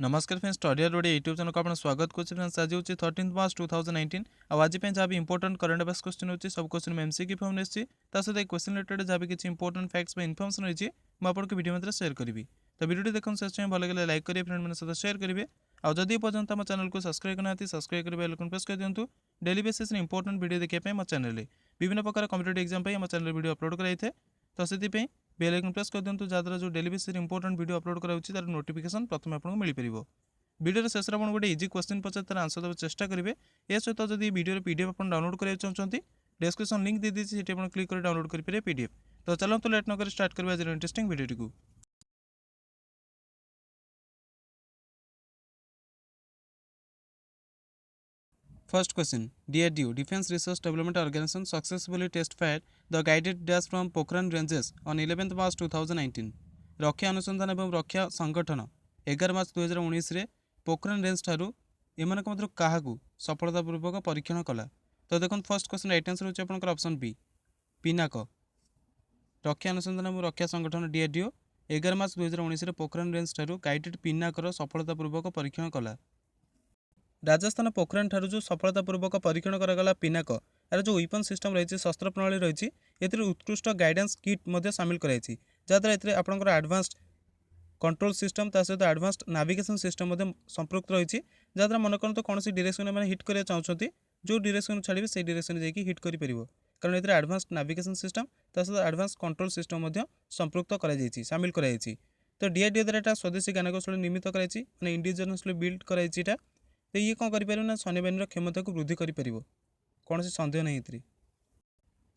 नमस्कार friends, study road YouTube channel को आप स्वागत करुच्चे। फ्रेंड्स आज हूँ 13 मार्च 2019 आज जहाँ भी इंपोर्टेंट करंट अफेयर्स क्वेश्चन होती सब क्वेश्चन में एमसीक्यू फॉर्म में सहित क्वेश्चन रिलेटेड जहाँ भी किसी इंपोर्टेंट फैक्ट्स इनफॉर्मेशन रही मुझे वीडियो मध्य शेयर करी। तो वीडियो देखते शेष भल लगे लाइक करेंगे, फ्रेंड मैंने सहित शेयर करेंगे। आदि पर्यटन आम चैनल को सब्सक्राइब करना सब्सक्राइब करेंगे, बेल आइकन प्रेस कर दिंतु। डेली बेसिस इंपोर्टेंट वीडियो देखिए मो चैनल विभिन्न प्रकार कॉम्पिटिटिव एग्जाम आम चैनल वीडियो अपलोड कराई तो से बेल आइकन प्रेस कर दिंतु जहाँद्वारा जो daily basis important video upload कराऊँगी तार नोटिफिकेशन प्रथम आपको मिल पार। वीडियो शेष में गोटे इजी क्वेश्चन पचार तार आंसर देवा चेष्टा करेंगे। ए सहित जब वीडियो पीडीएफ आप डाउनलोड करना चाहते डिस्क्रिप्शन लिंक दे दीजिए, आप क्लिक कर डाउनलोड करेंगे पीडीएफ। तो चलो तो लेट नक स्टार्ट करेंगे आज इंटरेस्टिंग वीडियो को। First question, DRDO, defence research development organisation successfully test fire the guided dash from Pokhran ranges on 11 March 2019। रक्षा अनुसंधान एवं रक्षा संगठन 11 मार्च 2019 पोखरान रेंज ठारू एमानक मध्य क्या सफलतापूर्वक परीक्षण कला। तो देखो फर्स्ट क्वेश्चन राइट आंसर होची आपनकर ऑप्शन बी पिनाक। रक्षा अनुसंधान एवं रक्षा संगठन डीआरडीओ 11 मार्च 2019 पोखरान रेंज ठारू गाइडेड पिनाकर सफलतापूर्वक परीक्षण कला। राजस्थान पोखरान ठारू जो सफलतापूर्वक परीक्षण करागला पिनाक यार जो वेपन सिस्टम रही शस्त्र प्रणाली रही उत्कृष्ट गाइडेंस किट सामिल कराई जहाँद्वारा आपंकर एडवांस्ड कंट्रोल सिस्टम ता सहित एडवांस्ड नाविगेशन सिस्टम संपृक्त रही जहाँद्वारा मन करते कौन डायरेक्शन में हिट करने चाहते जो डायरेक्शन छाड़े से डायरेक्शन जाकि हिट कर कारण ये एडवांस्ड नाविगेशन सिस्टम ता सहित एडवांस्ड कंट्रोल सिस्टम संपृक्त कराई सामिल कराई। तो डीआरडीओ द्वारा यहाँ स्वदेशी ज्ञानकौशल निर्मित कराई इंडिजिनसली बिल्ड कराई। तो ये कौन कर सैन्यबाहिनी क्षमता को वृद्धि कर कौन से सन्देह नहीं।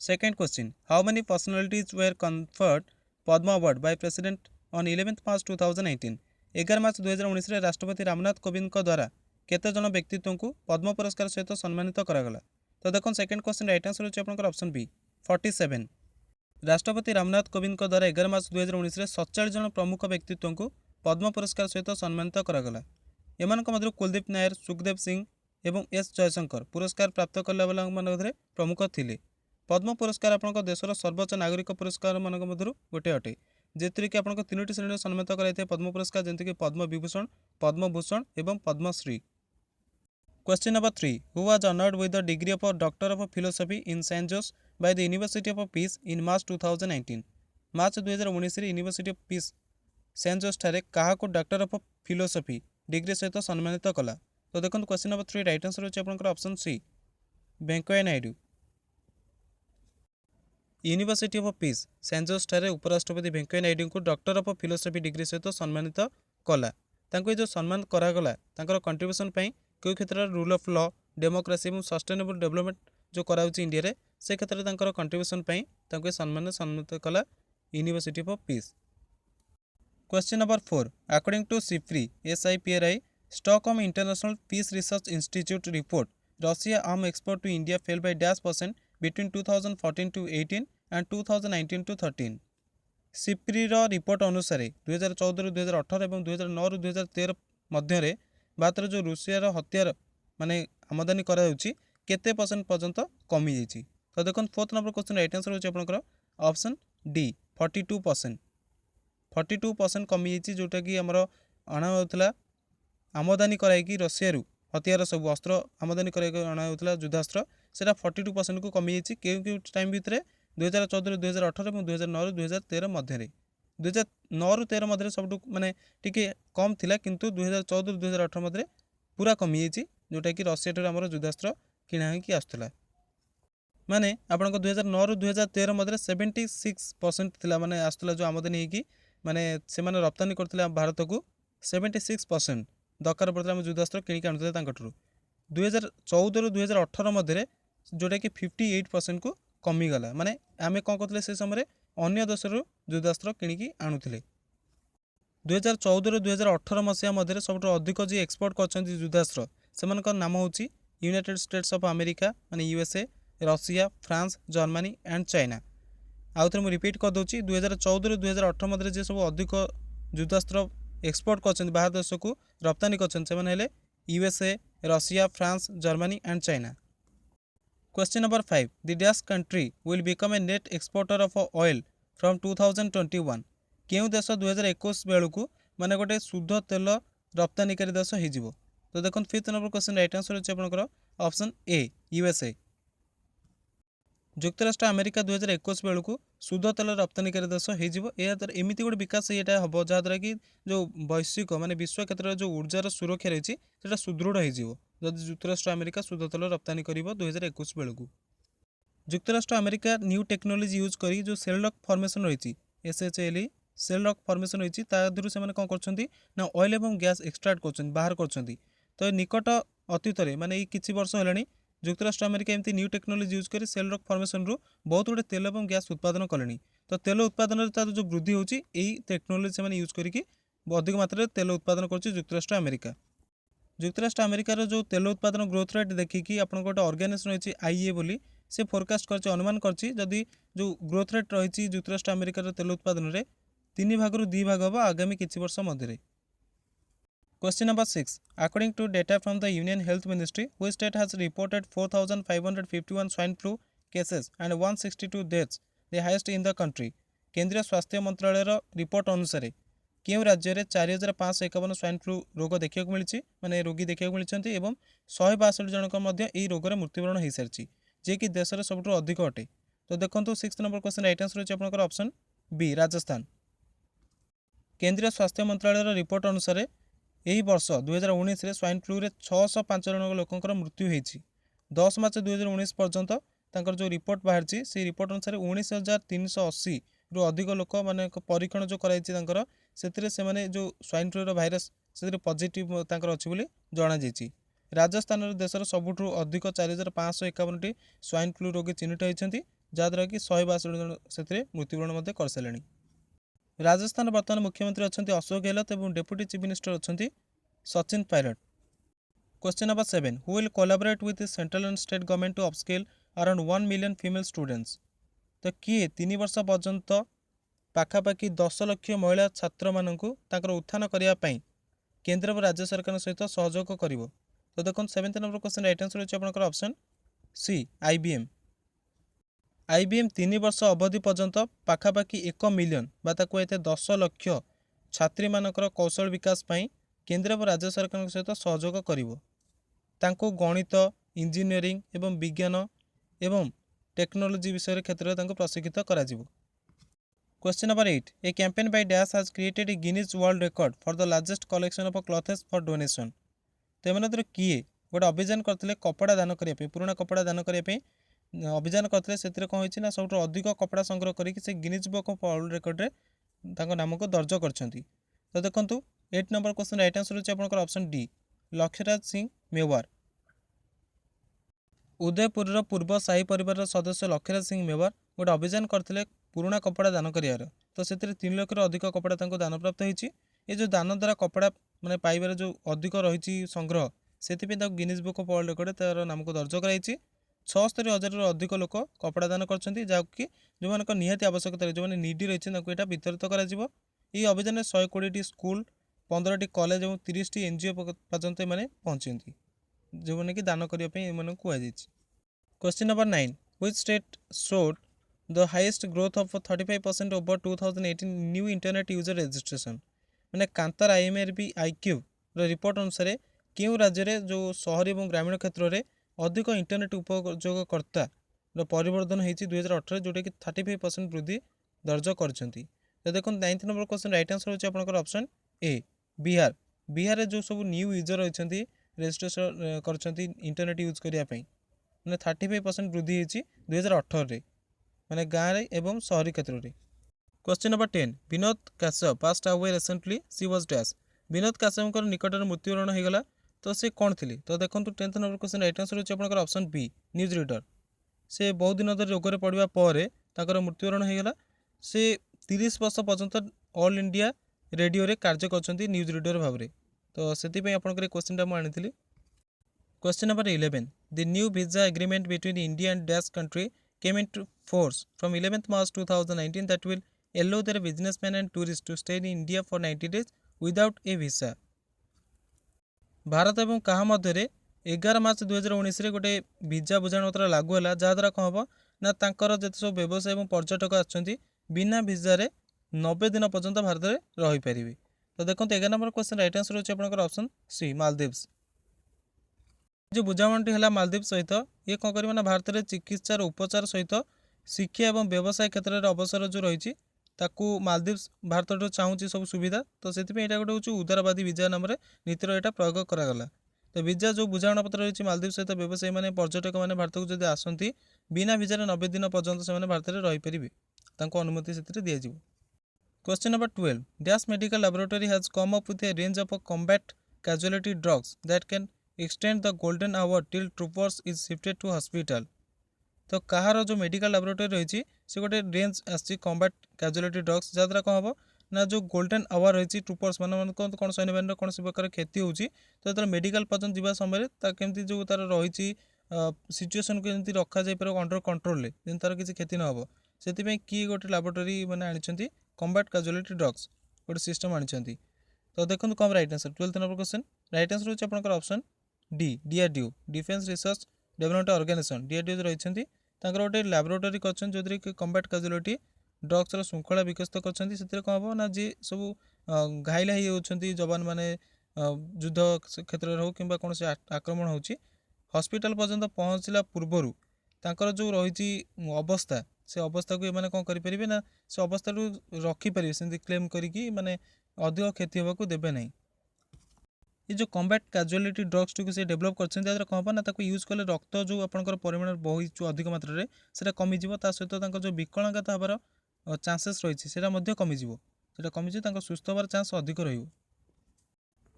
Second question, how many personalities were conferred Padma award by president on 11 March 2019। 11 March 2019 राष्ट्रपति रामनाथ कोविंद द्वारा केते जन व्यक्तित्व को पद्म पुरस्कार सहित सम्मानित करागला। तो देखो सेकेंड क्वेश्चन राइट आंसर होची आपनकर ऑप्शन बी 47। राष्ट्रपति रामनाथ कोविंद द्वारा 11 मार्च 2019 47 जन प्रमुख व्यक्तित्व को पद्म पुरस्कार सहित सम्मानित करागला। एमानक मध्य कुलदीप नायर, सुखदेव सिंह एवं एस जयशंकर पुरस्कार प्राप्त कला मध्य प्रमुख थिले। पद्म पुरस्कार आपंक देशर सर्वोच्च नागरिक पुरस्कार मान मध्य गोटे अटे जेथिरे कि आपंक तीनोटी श्रेणी सम्मानित कराई पद्म पुरस्कार जमीक पद्म विभूषण, पद्मभूषण एवं Padma Shri. Question number 3, who was honoured with the degree of doctor of philosophy in San Jose by the university of peace in March 2019। March 2019 university of peace San Jose ठारे क्या डॉक्टर ऑफ फिलोसफी डिग्री सहित सम्मानित कला। तो देखो question number 3 right answer होची आपनकर option C Venkaiah Naidu. University of peace San Jose ठारे उपराष्ट्रपति वेंकैया नायडू को डॉक्टर ऑफ फिलोसफी डिग्री सहित सम्मानित कला। जो सम्मान करागला कंट्रीब्यूशन क्यों क्षेत्र रूल ऑफ लॉ, डेमोक्रेसी और सस्टेनेबल डेवलपमेंट जो कराउची इंडिया रे से क्षेत्र में कंट्रीब्यूशन सम्मान सम्मानित कला university of peace. Question number 4, according to SIPRI SIPRI Stockholm International Peace Research Institute report Russia arm export to India fell by -% between 2014 to 18 and 2019 to 13। SIPRI report अनुसार 2014 ରୁ 2018 और 2009 ରୁ 2013 मध्य भारत जो रूसियार हथियार माने आमदानी केते परसेंट पर्यंत कमी जाइए। तो देखो fourth number question right answer होची आपनकर ऑप्शन डी 42%। 42% कमी जाइए जोटा कि आमर अणाला आमदानी कराई रशिया हथियार सब अस्त्र आमदानी कराई अणाला युद्धास्त्र से 42% को कमी जाइए क्यों टाइम भितर 2014 ରୁ 2018 और 2009 ରୁ 2013 मध्य 2009 ରୁ 13 मध्य सब माने टिके कम थिला किंतु 2014 ରୁ 2018 मध्य पूरा कमी जाइए जोटा कि रशिया ठार आमर युद्धास्त्र किणा होगी आसुला। माने आपन 2009 ରୁ 2013 मध्य 76% थिला माने आसुला जो आमदानी होगी माने से माने रप्तानी करथिला भारत को 76% दरकार पड़ता युद्धास्त्र किणिक आणुଥିଲେ तांकठू। 2014 ରୁ 2018 मध्य जोटा कि 58% को कमीगला माने आम कौन करते से समय अन्य देशर युद्धास्त्र किणिकी आणुଥିଲେ। 2014 ରୁ 2018 मसीहा मध्य सब अधिक जी एक्सपोर्ट कर युद्धास्त्र से नाम हूँ यूनाइटेड स्टेट्स ऑफ अमेरिका माने USA, Russia, France, Germany and China. आउ थे मुझे रिपीट करदे 2014 ରୁ 2018 मध्य जे सब अधिक युद्धास्त्र एक्सपोर्ट कर बाहर देश को रप्तानी कर USA, Russia, France, Germany and China. Question number 5, the dash country will become a net exporter of oil from 2021। क्यों देश 2021 बेलू माने गोटे शुद्ध तेल ରପ୍ତାନିକାରୀ ଦେଶ ହେଇଯିବ। ତ ଦେଖନ୍ତୁ 5th number question right answer ଅଛି ଆପଣଙ୍କର ଅପସନ୍ ଏ ୟୁଏସଏ। ଯୁକ୍ତରାଷ୍ଟ୍ର ଆମେରିକା 2021 ବେଳକୁ ଶୁଦ୍ଧ ତେଲ ରପ୍ତାନିକାରୀ ଦେଶ ହେଇଯିବ। ଏହା ଦ୍ୱାରା ଏମିତି ଗୋଟେ ବିକାଶ ଏଇଟା ହେବ ଯାହାଦ୍ୱାରା କି ଯେଉଁ ବୈଶ୍ୱିକ ମାନେ ବିଶ୍ୱ କ୍ଷେତ୍ରରେ ଯେଉଁ ଉର୍ଜାର ସୁରକ୍ଷା ରହିଛି ସେଇଟା ସୁଦୃଢ଼ ହେଇଯିବ ଯଦି ଯୁକ୍ତରାଷ୍ଟ୍ର ଆମେରିକା ଶୁଦ୍ଧ ତେଲ ରପ୍ତାନି କରିବ 2021 ବେଳକୁ। ଯୁକ୍ତରାଷ୍ଟ୍ର ଆମେରିକା ନ୍ୟୁ ଟେକ୍ନୋଲୋଜି ୟୁଜ୍ କରି ଯେଉଁ ସେଲ୍ ରକ୍ ଫର୍ମେସନ୍ ରହିଛି SHLE ସେଲ୍ ରକ୍ ଫର୍ମେସନ୍ ରହିଛି ତା ଦେହରୁ ସେମାନେ କ'ଣ କରୁଛନ୍ତି ନା ଅଏଲ୍ ଏବଂ ଗ୍ୟାସ୍ ଏକ୍ସଟ୍ରାକ୍ଟ କରୁଛନ୍ତି ବାହାର କରୁଛନ୍ତି। ତ ଏ ନିକଟ ଅତୀତରେ ମାନେ ଏଇ କିଛି ବର୍ଷ ହେଲାଣି ଯୁକ୍ତରାଷ୍ଟ୍ର ଆମେରିକା ଏମିତି ନ୍ୟୁ ଟେକ୍ନୋଲୋଜି ୟୁଜ୍ କରି ସେଲ୍ ରକ୍ ଫର୍ମେସନ୍ରୁ ବହୁତ ଗୁଡ଼ିଏ ତେଲ ଏବଂ ଗ୍ୟାସ୍ ଉତ୍ପାଦନ କଲେଣି। ତ ତେଲ ଉତ୍ପାଦନରେ ତାର ଯେଉଁ ବୃଦ୍ଧି ହେଉଛି ଏଇ ଟେକ୍ନୋଲୋଜି ସେମାନେ ୟୁଜ୍ କରିକି ଅଧିକ ମାତ୍ରାରେ ତେଲ ଉତ୍ପାଦନ କରୁଛି ଯୁକ୍ତରାଷ୍ଟ୍ର ଆମେରିକା। ଯୁକ୍ତରାଷ୍ଟ୍ର ଆମେରିକାର ଯେଉଁ ତେଲ ଉତ୍ପାଦନ ଗ୍ରୋଥ୍ ରେଟ୍ ଦେଖିକି ଆପଣଙ୍କ ଗୋଟେ ଅର୍ଗାନାଇଜେସନ୍ ରହିଛି IEA ବୋଲି ସେ ଫୋରକାଷ୍ଟ କରିଛି ଅନୁମାନ କରିଛି ଯଦି ଯେଉଁ ଗ୍ରୋଥ୍ ରେଟ୍ ରହିଛି ଯୁକ୍ତରାଷ୍ଟ୍ର ଆମେରିକାର ତେଲ ଉତ୍ପାଦନରେ 3 ଭାଗରୁ 2 ଭାଗ ହେବ ଆଗାମୀ କିଛି ବର୍ଷ ମଧ୍ୟରେ। Question number 6. According to data from the Union Health Ministry, which state has reported 4,551 swine flu cases and 162 deaths, the highest in the country? केंद्रीय स्वास्थ्य मंत्रालय रिपोर्ट अनुसार केउं राज्य में 4,551 स्वाइन फ्लू रोग देखा मिली माने रोगी देखा मिली और 162 जनक यह रोगर मृत्युवरण हो सारी जे कि देश में सबुठ अधिक अटे। तो देखो 6th number question right answer अच्छे आपंकर ऑप्शन बी राजस्थान। केंद्रीय स्वास्थ्य मंत्रालय रिपोर्ट अनुसार यही वर्ष 2019 में स्वाइन फ्लू रे 605 जन लोकंर मृत्यु होती। 10 मार्च 2019 पर्यंत तांकर जो रिपोर्ट बाहर से रिपोर्ट अनुसार 19,380 रु अधिक लोक माने परीक्षण जो कराई से माने जो स्वाइन फ्लू भाइरस से पॉजिटिव तांकर अच्छी बोली जना जाइए। राजस्थान देशर सबुठ अधिक 4,551 स्वाइन फ्लू रोगी चिन्हित होती जहाँद्वारा कि 162 जन से मृत्युवरण कर सारे। राजस्थान बर्तमान मुख्यमंत्री अच्छा अशोक गहलोत और डेप्यूटी चीफ मिनिस्टर अच्छा Sachin Pilot. Question number 7. Who will collaborate with central and state government to upskill around 1 million female students? तो किए 3 वर्ष पर्यंत पाखापाखि 10 लाख महिला छात्र मानक उत्थान करने केंद्र और राज्य सरकार सहित सहयोग कर। तो देखो 7th number question right answer अच्छे आपंकर ऑप्शन सी IBM। IBM 3 वर्ष अवधि पर्यंत पाखापाखि 1 मिलियन बाता कहते 10 लाख छात्री मानकर कौशल विकास पाई केंद्र और राज्य सरकार सहित सहयोग करिवो। तांको गणित इंजीनियरिंग एवं विज्ञान एवं टेक्नोलोजी विषय क्षेत्र में प्रशिक्षित करा जिवो। Question number 8. A campaign by dash has created a Guinness world record for the largest collection of clothes for donation? तो एम किए गोटे अभियान करते कपड़ा दान करने पुराना कपड़ा दान करने अभियान करते से कौन होती ना सब अधिक कपड़ा संग्रह करके Guinness book of world record में नाम को दर्ज कर। तो देखो 8 नंबर क्वेश्चन राइट आंसर होची आपनकर ऑप्शन डी लक्ष्यराज सिंह मेवार। उदयपुर पूर्व शाही परिवार सदस्य लक्ष्यराज सिंह मेवार गोटे अभियान करते पुराना कपड़ा दान करार। तो से 3 लाख अधिक कपड़ा दान प्राप्त होती। ये जो दान द्वारा कपड़ा माने पाइबार जो अधिक रही संग्रह से Guinness book of world record तार नाम को दर्ज कराई। 76,000 अधिक लोक कपड़ा दान कर जहाँकि जो निहाती आवश्यकता जो मैंने निडी रही है वितरित कर। अभियान 120 स्कूल 15 कॉलेज और 30 NGO पर्यंत मैंने पहुँचती जो मैंने कि दान करने कहुई। Question number 9. Which state showed the highest growth of 35% over 2018 new internet user registration? मैंने कांतार IMRB IQ रिपोर्ट अनुसार क्यों राज्य में जो शहरी और ग्रामीण क्षेत्र में अधिक इंटरनेट उपयोगकर्ता परिवर्तन होती 2018 जोटा कि 35% वृद्धि दर्ज कर। देखो 9th number question right answer होची आपनकर ऑप्शन ए बिहार। बिहार रे जो सब न्यू यूजर रही रजिस्ट्रेशन कर इंटरनेट यूज करने मैंने 35% वृद्धि होती 2018 मैंने गाँव में एवं शहरी क्षेत्र में। Question number 10. Vinod Kashyap passed away recently she was dash? Vinod Kashyap निकट में मृत्युवरण होगा तो से कौन थी? तो देखो 10th number question right answer होची आपनकर ऑप्शन बी न्यूज रीडर। से बहुत दिन धरी रोग पड़ा पर मृत्युवरण होगा। से 30 वर्ष पर्यंत ऑल इंडिया रेडियो रे कार्य कर न्यूज रीडर भाव में। तो से आपंकर क्वेश्चन मुझे आनी। Question number 11. The new visa agreement between India and dash country came into force from 11th March 2019 that will allow their businessmen and tourists to stay in India for 90 days without a visa. Bharat एवं कहा मध्य 11 March 2019 गोटे visa बुझाणपत्र लागू है जहाँद्वारा कौन हम ना तांकर जिते सब व्यवसाय और पर्यटक आछंती बिना वीजा 90 दिन पर्यंत भारत में रहीपर। तो तो देखो 11 नंबर क्वेश्चन राइट आंसर होची आपनकर ऑप्शन सी मालदीव्स। जो बुझामणटी है मालदीव सहित ये कौन करिबा ना भारत में चिकित्सार उपचार सहित शिक्षा और व्यवसाय क्षेत्र में अवसर जो रही ताकू मालदीव्स भारत चाहूँगी सब सुविधा तो से गोटे हूँ उदारवादी विजा नाम नीतिर यहाँ प्रयोग करागला। तो विजा जो बुझाणा पत्र रही मालदीव सहित व्यवसायी मैंने पर्यटक मैंने भारत को जब आसती बिना विजार 90 दिन पर्यंत से भारत में रहीपर अनुमति से दिज्व। Question number 12 dash medical laboratory has come up with a range of combat casualty drugs that can extend the golden hour till troopers is shifted to hospital. तो कहार जो मेडिकल लैबोरेटरी रही से गोटे रेंज आसी कॉम्बैट कैजुअलिटी ड्रग्स जहाँद्वारा कौन हम ना जो गोल्डन आवर रही ट्रूपर्स मान कौन सैन्यबाहिनी कौन प्रकार क्षति होती तो जो मेडिकल पर्यटन जावा समय केमती जो तार रही सिचुएसन को जमी रखा जापर अंडर कंट्रोल जमी तार किसी क्षति न हो से किए गोटे लैबोरेटरी मैंने आनी कॉम्बैट कैजुअलिटी ड्रग्स गोटे सिस्टम आनी। तो देखो कम right answer 12 number question right answer होची आपनकर option D DRDO defence research development organisation DRDO रही गोटे लैबोरेटरी कर जो कॉम्बैट कैजुअलिटी ड्रग्स श्रृंखला विकसित कर कौन हम ना जी सब घाइला होती जवान मैंने युद्ध क्षेत्र हो कि कौन से आक्रमण हो हॉस्पिटल पर्यंत पहुँचला पूर्वर तांकर जो रही अवस्था से अवस्था को ये कौन करें ना से अवस्था रखिपारे से क्लेम करी माने अधिक क्षति होगा देवे ना। ये जो कॉम्बैट कैजुअलिटी ड्रग्स टी से डेभलप कर कौन हम ना यूज कले रक्त जो आपंकर परिमाण बहुत अधिक मात्रा से कमिज सहित जो विकलांगता हबार चांसेस रही है कमिज से कमिज सुस्थ हबार चांस अधिक रही।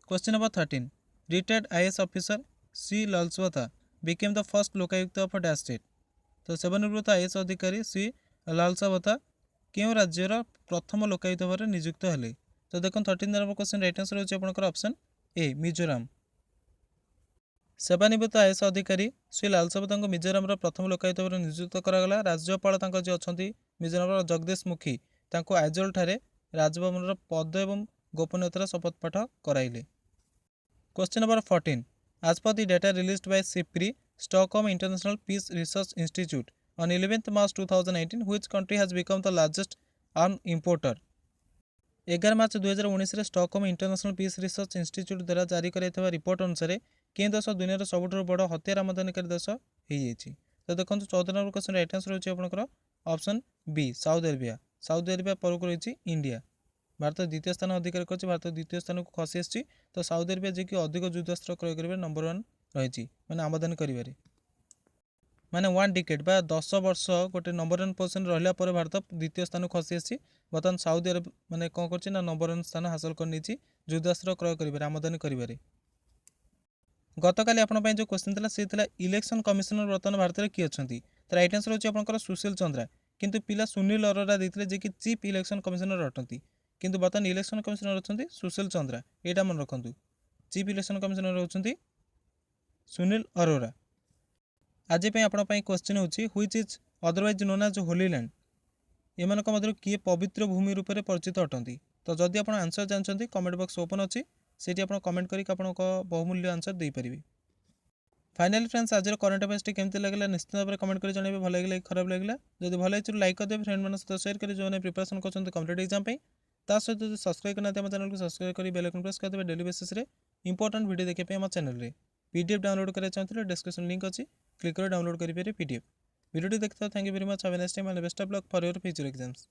Question number 13 retired IAS officer C Lalsawta became the first Lokayukta of dash state. तो सेवानिवृत्त आईएएस अधिकारी सी लालसावता क्यों राज्यर प्रथम लोकायुक्त भाव नियुक्त हेले। तो देखो 13 नंबर क्वेश्चन राइट आंसर होची आपनकर ऑप्शन ए मिजोराम। सेवानिवृत्त आईएएस अधिकारी श्री लालसावता को मिजोराम प्रथम लोकायुक्त भाव नियुक्त करागला। राज्यपाल जो अच्छा मिजोराम जगदीश मुखी आइजल ठारे राजभवन पद एवं गोपनीयतार शपथपाठ कराइले। Question number 14 as per the data released by SIPRI Stockholm International Peace Research Institute on 11th March 2018 which country has become the largest arms importer। 11 March 2019 रे Stockholm International Peace Research Institute द्वारा जारी कराइଥିବା report अनुसार के देश दुनिया सबुठ बड़ हथियार आमदानीकारी देश हो। तो देखो 14 नंबर क्वेश्चन राइट आंसर होची आपनकर option B Saudi Arabia. Saudi Arabia पर को रही इंडिया। भारत द्वितीय स्थान अधिकार कर भारत द्वितीय स्थान को खसी आसी तो साउदी अरेबिया जी अधिक युद्धास्त्र क्रय कर नंबर 1 रही मैंने आमदानी कर माने 1 डिकेड बा 10 वर्ष गोटे नंबर 1 पोजिशन रहा भारत द्वितीय स्थान को खसी आसी बर्तमान साउदी अरब मैंने कौन कर नंबर 1 स्थान हासिल कर युद्धास्त्र क्रय कर आमदानी कर। गतकाली आपंपाई जो क्वेश्चन था सी इलेक्शन कमिशनर बर्तमान भारत में किए अच्छा तो राइट आंसर होची आपनकर सुशील चंद्रा किंतु पिला सुनील अरोरा देते जे कि चीफ इलेक्शन कमिशनर अटंती किंतु बर्तमान इलेक्शन कमिशनर अच्छा सुशील चंद्रा यहाँ मन रखु चीफ इलेक्शन कमिशनर होती सुनील अरोरा। आज आपंपाई क्वेश्चन होची which is otherwise known as holy land एमानक मध्य किए पवित्र भूमि रूप से परिचित अटंती। तो जदि आप आंसर जानते कमेंट बॉक्स ओपन अच्छी से कमेंट करके बहुमूल्य आंसर दे पारे। फाइनाली फ्रेंड्स आज करंट अफेयर्स केमती लगे निश्चित भाव में कमेंट कर जनइबे भल लगे खराब लगे जब भल लगे लाइक करदे फ्रेंड मान सहित शेयर करें जो प्रिपरेशन कर कम्पिटेटिव एग्जाम सहित जो सब्सक्राइब करना आम चैनल को सब्सक्राइब कर बेल आइकन प्रेस करदे डेली बेसिस इंपोर्टेंट वीडियो देखिए आम चैनल में पीडीएफ डाउनलोड करना चाहते डिस्क्रिप्शन लिंक अच्छी क्लिक कर डाउनलोड करेंगे पीडीएफ वीडियो देखते thank you very much have a nice time and best of luck for your future exams.